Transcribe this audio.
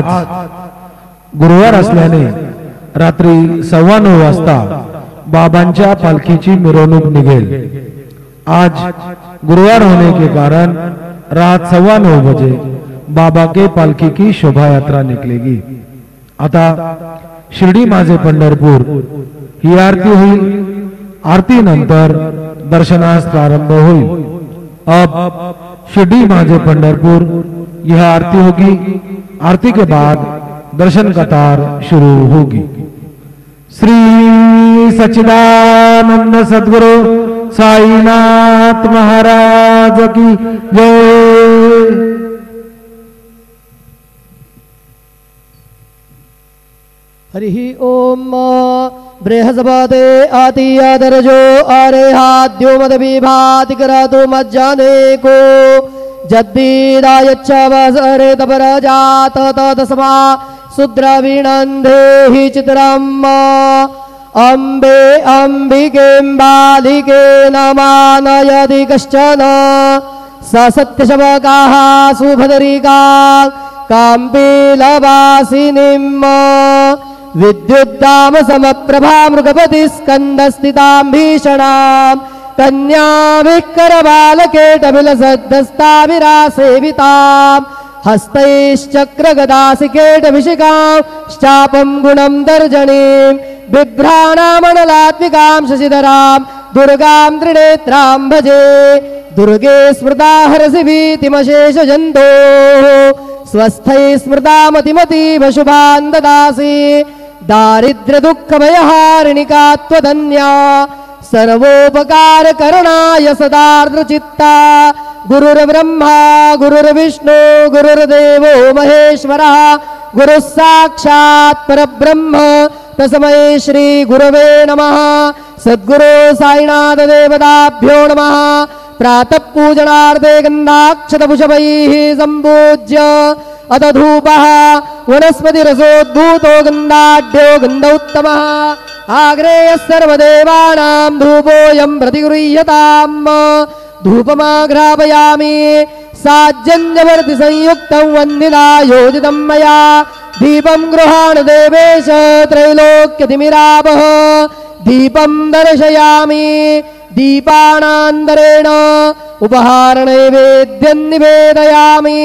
आज गुरुवार असल्याने रात्री 9:15 वाजता बाबांच्या पालखीची मिरवणूक निघेल। आज गुरुवार होने के कारण रात 9:15 बजे बाबा के पालखी की शोभा यात्रा निकलेगी। आता शिर्डी माझे पंढरपूर ही आरती होईल। आरती नंतर दर्शनास प्रारंभ होईल। अब शिर्डी माझे पंढरपुर यह आरती होगी। आरती के बाद दर्शन कतार शुरू होगी। श्री सच्चिदानंद सद्गुरु साईनाथ महाराज की जय। हरि ओम। बृहस्पते आतियादरजो आरेहाद्यो मदविभाति करतु मज्जाने को जद्दीदायच्छ वसरे तपरजात तस्मा सुद्रविणन्देहि चित्रम्। अम्बे अम्बिकें बालिके नमानयदि कश्चन स सत्यशवकाः सुभद्रिका काम्पीलवासिनीम्। विद्युद्दाम समप्रभा मृगपति स्कन्दस्थितां भीषणां कन्या विकरबालकेटविलसद्दस्ताविरासेवितां हस्तैश्चक्रगदासिकेटभिषिकां श्चापं गुणं तर्जनीं बिभ्राणामणलात्मिकां शशिधरां दुर्गां त्रिनेत्रां भजे। दुर्गे स्मृता हरसि भीतिमशेषजन्तोः स्वस्थै स्मृता मतिमतीव शुभान् ददासि। दारिद्र्य दुःख भयहारिणिका त्वदन्या सर्वोपकारकरणाय सदार्द्रचित्ता। गुरुर्ब्रह्मा गुरुर्विष्णु गुरुर्देवो महेश्वरः गुरुः साक्षात् परब्रह्म तस्मै श्री गुरवे नमः। सद्गुरु साईनाथ देवताभ्यो नमः। प्रातः पूजनार्थे गन्धाक्षतपुष्पैः सम्पूज्य अथ धूपः वनस्पतिरसोद्भूतो गन्धाढ्यो गन्धोत्तमः आग्रेयः सर्वदेवानां धूपोऽयं प्रतिगृह्यताम्। धूपमाघ्रापयामि साज्जन्यवर्ति संयुक्तं वन्दिना योजितं मया। दीपं गृहाण देवेश त्रैलोक्यतिमिरापः दीपं दर्शयामि। दीपानान्तरेण उपहारनैवेद्यं निवेदयामि।